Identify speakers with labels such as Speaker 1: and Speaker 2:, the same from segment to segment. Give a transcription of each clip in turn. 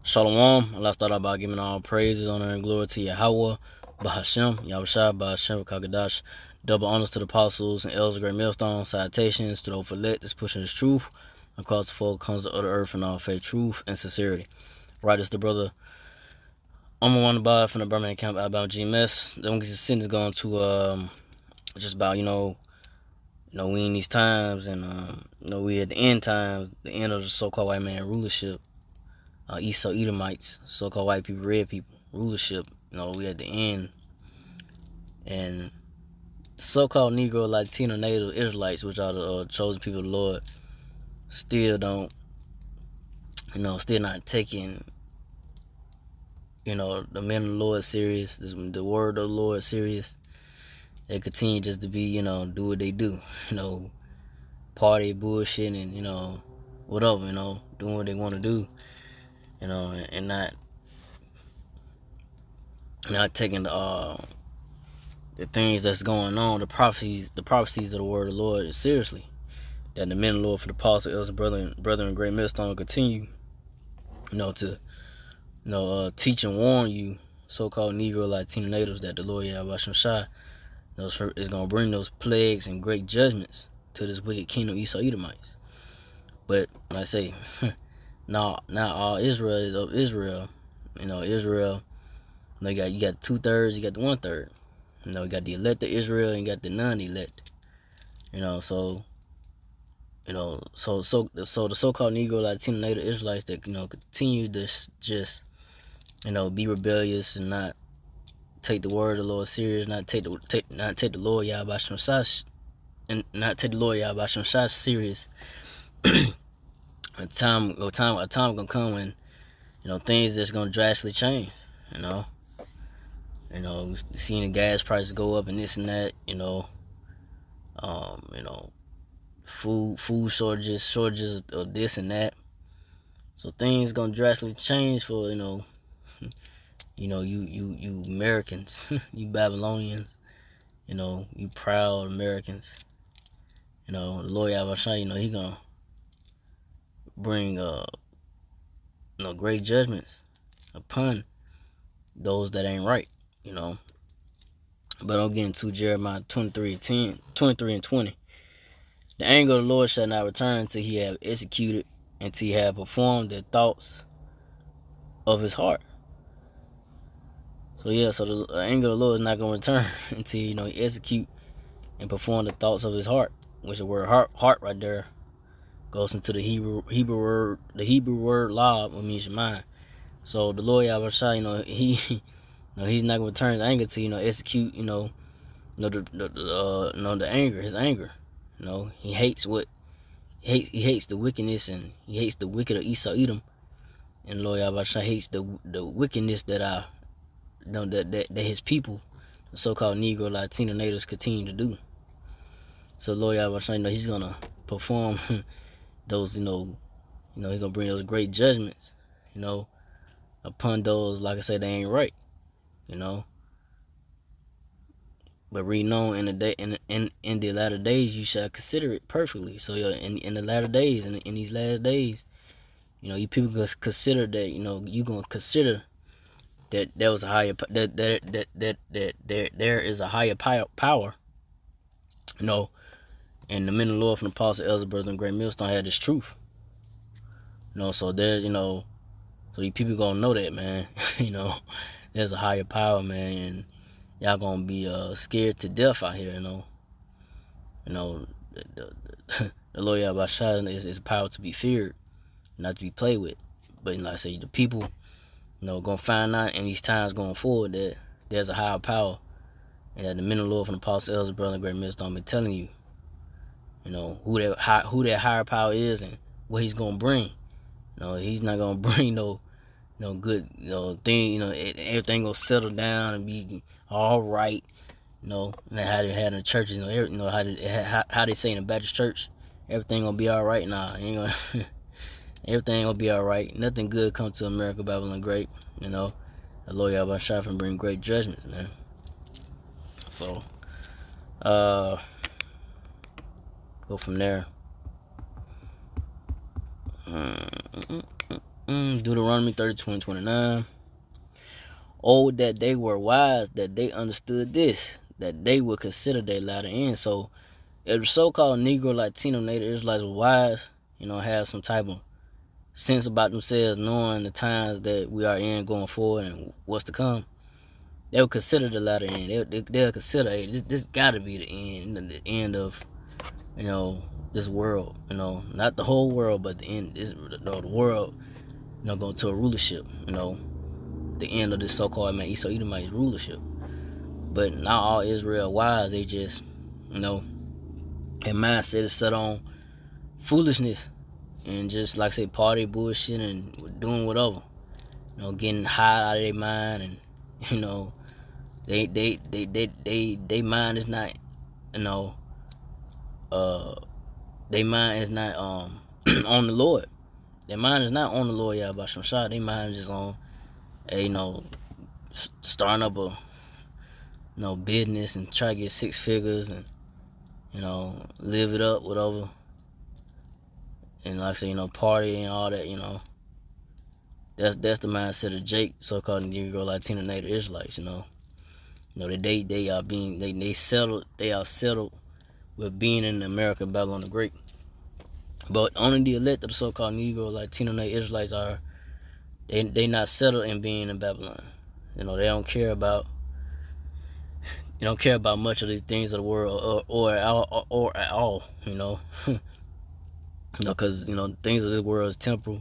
Speaker 1: Shalom. Allah start out by giving all praises, honor, and glory to Yahweh, Bahashem, Yahushua, Bahashem, Kakadash. Double honors to the apostles and elders of Great Millstone. Salutations to those for let this pushing this truth across the four corners of the earth in all faith, truth, and sincerity. Right, it's the brother I'm one about from the Birmingham Camp, Alabama GMS. Then we get the sentence going to just about we in these times, and we at the end times, the end of the so-called white man rulership. Esau Edomites, so-called white people, red people, rulership. We at the end, and so-called Negro, Latino, Native Israelites, which are the chosen people of the Lord, still don't, still not taking, the men of the Lord serious, the word of the Lord serious. They continue just to be, do what they do, party, bullshit, and whatever, doing what they want to do, and not taking the things that's going on, the prophecies of the word of the Lord seriously. That the men of the Lord for the apostle, elders, brother in Great Millstone continue, to teach and warn you, so-called Negro, Latino natives, that the Lord Yahweh Shai is gonna bring those plagues and great judgments to this wicked kingdom of Esau Edomites. But like I say, now all Israel is of Israel. Israel. You got 2/3, you got the 1/3. You got the elect of Israel and you got the non-elect. So the so-called Negro, Latino, Native Israelites that continue to just be rebellious and not take the word of the Lord serious, not take the Lord Yahweh Shai and not take the Lord Yahweh Shai serious. a time gonna come when things that's gonna drastically change. Seeing the gas prices go up and this and that. Food shortages of this and that. So things gonna drastically change for you Americans, you Babylonians, you proud Americans. The Lord Yahweh Shai, he gonna bring great judgments upon those that ain't right. But I'm getting to Jeremiah 23 and 20. The anger of the Lord shall not return till he have executed and till he have performed the thoughts of his heart. So the anger of the Lord is not going to return until he execute and perform the thoughts of his heart, which the word heart right there goes into the Hebrew word lab, which means your mind. So the Lord Yahweh Shai, he's not going to turn his anger to execute the anger, his anger. He hates he hates the wickedness, and he hates the wicked of Esau Edom, and Lord Yahweh Shai hates the wickedness that that his people, the so-called Negro, Latino natives, continue to do. So Lord Yahweh Shai, he's gonna perform those, he's gonna bring those great judgments, upon those, like I said, they ain't right, But reading on in the latter days, you shall consider it perfectly. So in the latter days, in these last days, you people gonna consider that, you gonna consider that there was a higher that there is a higher power, and the men of the Lord from the apostle, elders, brother, and Great Millstone had this truth. So there, so you people gonna know that, man. There's a higher power, man, and y'all gonna be scared to death out here. The Lord Yahweh Shai is a power to be feared, not to be played with. But like I say, the people, gonna find out in these times going forward that there's a higher power, and that the men of the Lord from the apostle, elders, brother, and Great Millstone been telling you, who that higher power is and what he's gonna bring. He's not gonna bring no good thing. Everything gonna settle down and be all right. How they had in the churches. How they say in the Baptist church, everything gonna be all right. Nah, ain't gonna. Everything gonna be all right. Nothing good come to America, Babylon great. The Lord Yahweh Shai and bring great judgments, man. So, go from there. Deuteronomy 32:29. Oh, that they were wise, that they understood this, that they would consider their latter end. So, if the so-called Negro, Latino, Native Israelites were wise, have some type of sense about themselves, knowing the times that we are in going forward and what's to come, they would consider the latter end. They'll consider, hey, this got to be the end of, this world. Not the whole world, but the end. The world, going to a rulership. The end of this so-called Esau Edomite rulership. But not all Israel wise. They just, their mindset is set on foolishness and just like I say, party bullshit and doing whatever. Getting high out of their mind, and they mind is not, their mind is not on the Lord. Their mind is not on the Lord Yahweh Shah. Their mind is just on starting up a business and try to get 6 figures and live it up, whatever. And like I say, party and all that, that's the mindset of Jake, so-called Negro, Latino, Native Israelites. They are settled with being in America, Babylon the Great. But only the elect of the so-called Negro, Latino, Native Israelites are they not settled in being in Babylon. They don't care about much of the things of the world or at all. Because things of this world is temporal.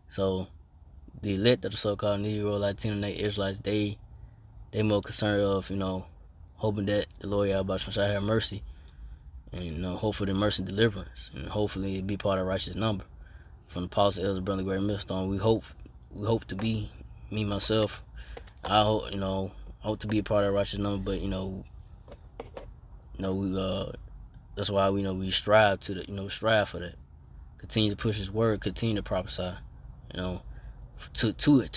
Speaker 1: So the elect of the so-called Negro, Latino, Native Israelites, they more concerned of hoping that the Lord Yahweh shall have mercy, and hopefully the mercy and deliverance, and hopefully it be part of righteous number. From the Apostle Elder Brother Great Millstone, we hope to be, me myself, I hope to be a part of righteous number, but we that's why we strive for that. Continue to push His word, continue to prophesy, to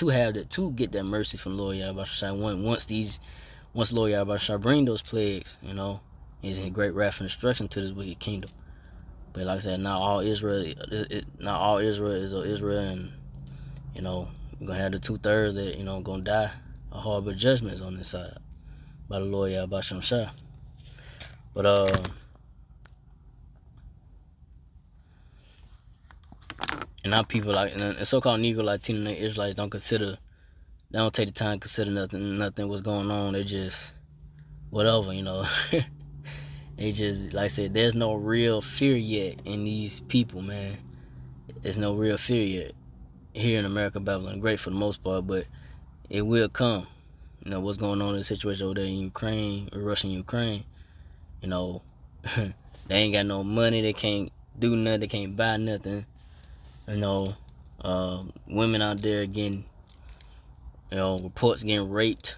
Speaker 1: have that, to get that mercy from Lord Yahweh Shai. Once Lord Yahweh Shai bring those plagues, He's in great wrath and destruction to this wicked kingdom. But like I said, not all Israel is Israel, and we're gonna have the 2/3 that gonna die a horrible judgments on this side by the Lord Yahweh Shai. But and now people and so-called Negro, Latino, and Israelites don't take the time to consider nothing what's going on. They just whatever, They just, like I said, there's no real fear yet in these people, man. There's no real fear yet here in America, Babylon Great for the most part, but it will come. What's going on in the situation over there in Ukraine, or Russia and Ukraine, they ain't got no money, they can't do nothing, they can't buy nothing. Women out there getting, reports getting raped,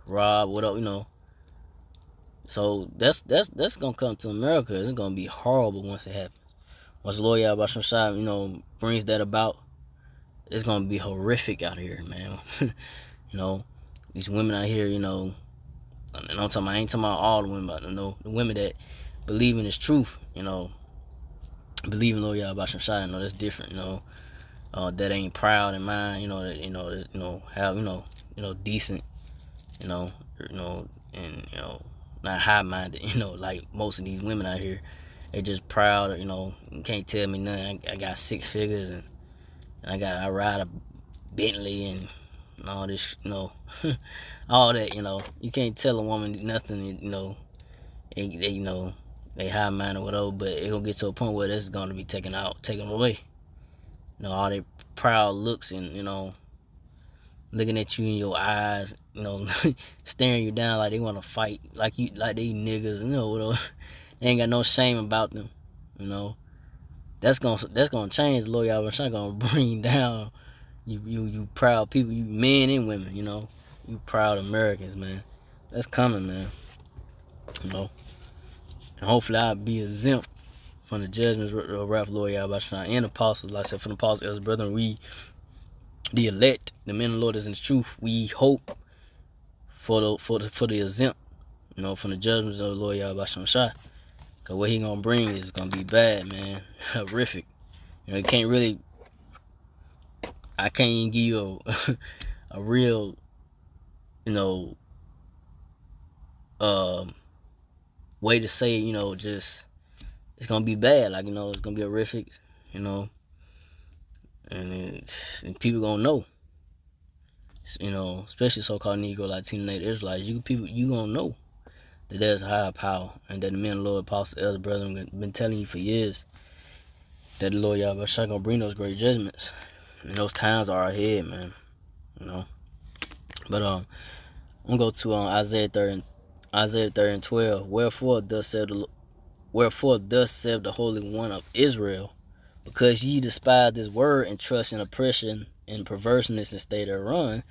Speaker 1: robbed, whatever, So that's gonna come to America. It's gonna be horrible once it happens. Once the Lord Yahweh Shai, brings that about, it's gonna be horrific out here, man. These women out here, and I ain't talking about all the women, but the women that believe in this truth, believe in Lord Yahweh Shai, that's different, that ain't proud in mind, have decent, and not high-minded, like most of these women out here. They just proud, you can't tell me nothing. I got 6 figures, and I ride a Bentley and all this, all that, You can't tell a woman nothing, they high-minded or whatever, but it gonna get to a point where that's gonna be taken away. All their proud looks and, looking at you in your eyes, staring you down like they want to fight, like they niggas, whatever. They ain't got no shame about them, That's gonna change. The Lord Yahweh Shai gonna bring down you proud people, you men and women, you proud Americans, man. That's coming, man. And hopefully I'll be exempt from the judgments of wrath, Lord Yahweh Shai, and apostles. Like I said, from the apostles, as brethren, we, the elect, the men of the Lord is in the truth. We hope for the exempt, from the judgments of the Lord Yahweh Shai. Cause what He gonna bring is gonna be bad, man, horrific. You can't really. I can't even give you a real, way to say, just it's gonna be bad. Like, it's gonna be horrific. And people gonna know. Especially so-called Negro, Latino, Native Israelites. You gonna know that there's a higher power, and that the men of the Lord, Apostle, Elder, Brethren, been telling you for years that the Lord Yahweh Shai gonna bring those great judgments. And those times are ahead, man. But I'm gonna go to Isaiah 30 and 12. Wherefore thus said the Holy One of Israel, because ye despise this word and trust in oppression and perverseness and stay there run.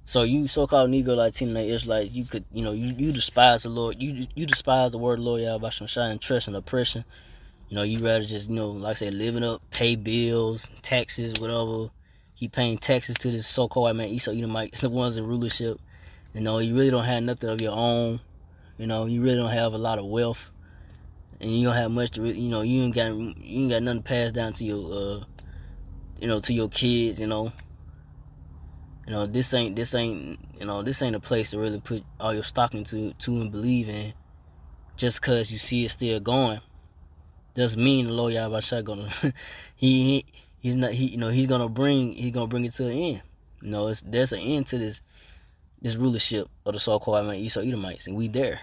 Speaker 1: So you so-called Negro, Latino, Israelites, you could, you despise the Lord. You despise the word of the Lord Yahweh Shai and trust in oppression. You rather just, like I said, living up, pay bills, taxes, whatever. Keep paying taxes to this so-called white man, Esau Edomites, the ones in rulership. You really don't have nothing of your own. You really don't have a lot of wealth, and you don't have much to. You ain't got nothing to pass down to your, to your kids. This ain't a place to really put all your stock into and believe in. Just cause you see it still going, doesn't mean the Lord Yahweh Shai gonna he's gonna bring it to an end. There's an end to this rulership of the so-called Esau Edomites, and we here.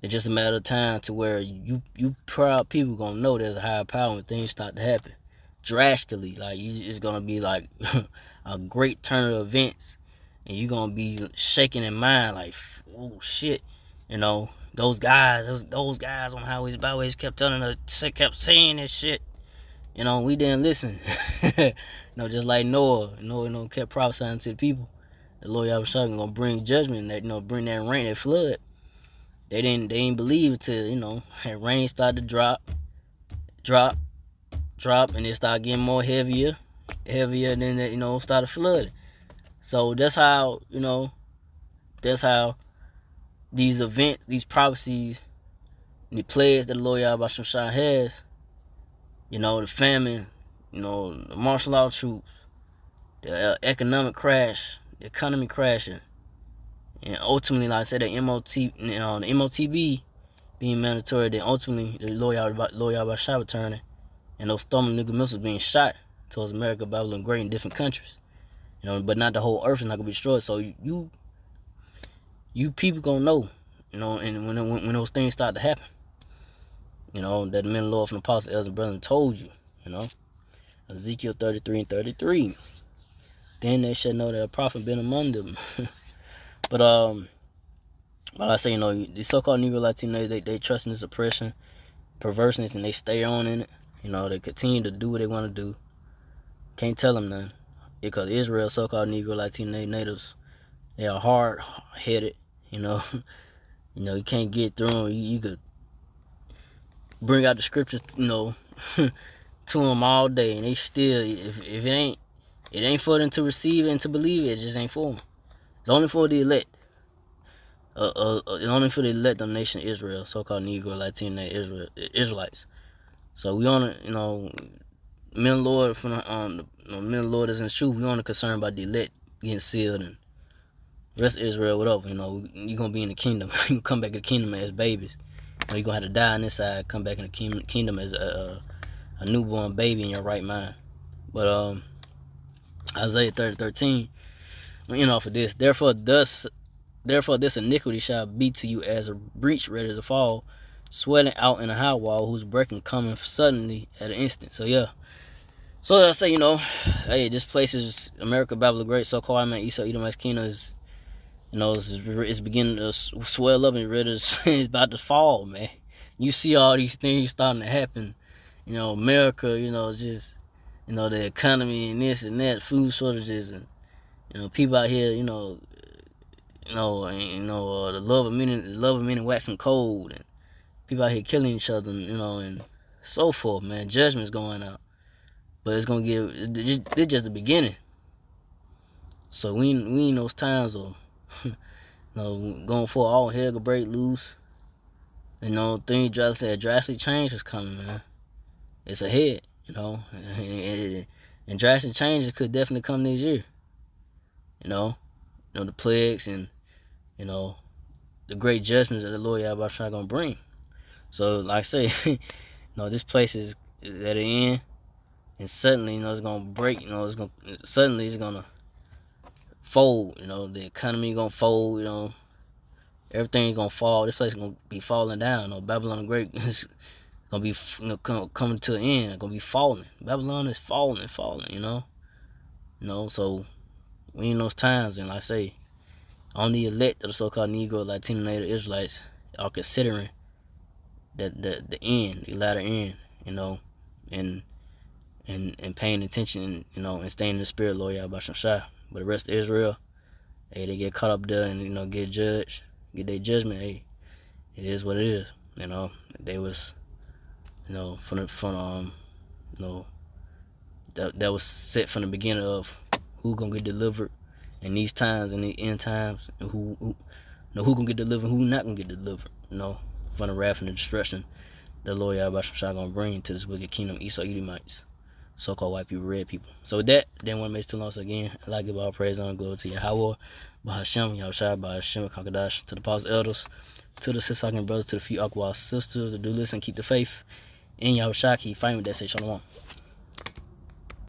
Speaker 1: It's just a matter of time to where you proud people gonna know there's a higher power when things start to happen drastically. Like, it's gonna be like a great turn of events, and you're gonna be shaking in mind like, oh shit, those guys on the highways, byways kept telling us, kept saying this shit. We didn't listen. Just like Noah, kept prophesying to the people. The Lord Yahweh Shai gonna bring judgment, that bring that rain, that flood. They didn't believe it till that rain started to drop, and it started getting more heavier, and then that started flooding. So that's how these events, these prophecies, and the plagues that the Lord Yahweh Shai has, the famine, the martial law troops, the economic crash, the economy crashing, and ultimately, like I said, the MOTB being mandatory, then ultimately the Lord Yahweh Shai returning, and those thermonuclear missiles being shot towards America, Babylon, Great, in different countries. But not the whole earth is not gonna be destroyed. So you people gonna know, and when those things start to happen, that the men of the Lord from the Apostle, Elders, and Brethren told you, Ezekiel 33 and 33. Then they should know that a prophet been among them. But I say, the so-called Negro Latino, they trust in this oppression, perverseness, and they stay on in it. They continue to do what they want to do. Can't tell them nothing. Because Israel, so-called Negro Latino natives, they are hard-headed. You can't get through them. You could bring out the scriptures, to them all day, and they still, if it ain't for them to receive it and to believe it, it just ain't for them. It's only for the elect. Only for the elect of the nation of Israel, so-called Negro, Latino, Israelites. So we on it, men of the Lord from the men of the Lord is in the truth. We only concerned about the elect getting sealed, and the rest of Israel, whatever. You're gonna be in the kingdom. You come back to the kingdom as babies. You're gonna have to die on this side, come back in the kingdom as a newborn baby in your right mind. But Isaiah 30:13. For this, therefore this iniquity shall be to you as a breach ready to fall, swelling out in a high wall, whose breaking cometh suddenly at an instant. So yeah. So I say, hey, this place is America, Babylon Great, so-called Esau Edomite kingdom is, it's beginning to swell up and it's about to fall, man. You see all these things starting to happen. America, just, the economy and this and that, food shortages, and people out here, the love of men waxing cold, and people out here killing each other, and so forth, man. Judgment's going out, but it's gonna it's just the beginning. So we in those times of, going for all hell to break loose. Things drastic change is coming, man. It's ahead. you know, and drastic changes could definitely come this year. The plagues and the great judgments that the Lord Yahweh gonna bring. So, like I say, this place is at the end, and suddenly, it's gonna break. It's gonna fold. The economy gonna fold. Everything's gonna fall. This place is gonna be falling down. Babylon the Great is gonna be coming to an end. Gonna be falling. Babylon is falling. So we in those times, and like I say, on the elect of the so-called Negro, Latino, Native Israelites are considering the end, the latter end, and paying attention, and staying in the spirit, Lord Yahweh Shai. But the rest of Israel, hey, they get caught up there and get judged, get their judgment. Hey, it is what it is. They was, from that was set from the beginning of who gonna get delivered in these times, in the end times, and who gonna get delivered, who not gonna get delivered. From the wrath and the destruction that Lord Yahweh Shai gonna bring to this wicked kingdom, Esau Edomites, so-called white people, red people. So with that, didn't want to make it too long. So again, I'd like to give all praise and glory to Yahweh, Bahashem, Yahushua, Bahashem, Kakadash, to the apostles, elders, to the Sisakan brothers, to the few Akwa sisters that do listen, keep the faith, and Yahushua, keep fighting with that, say shalom.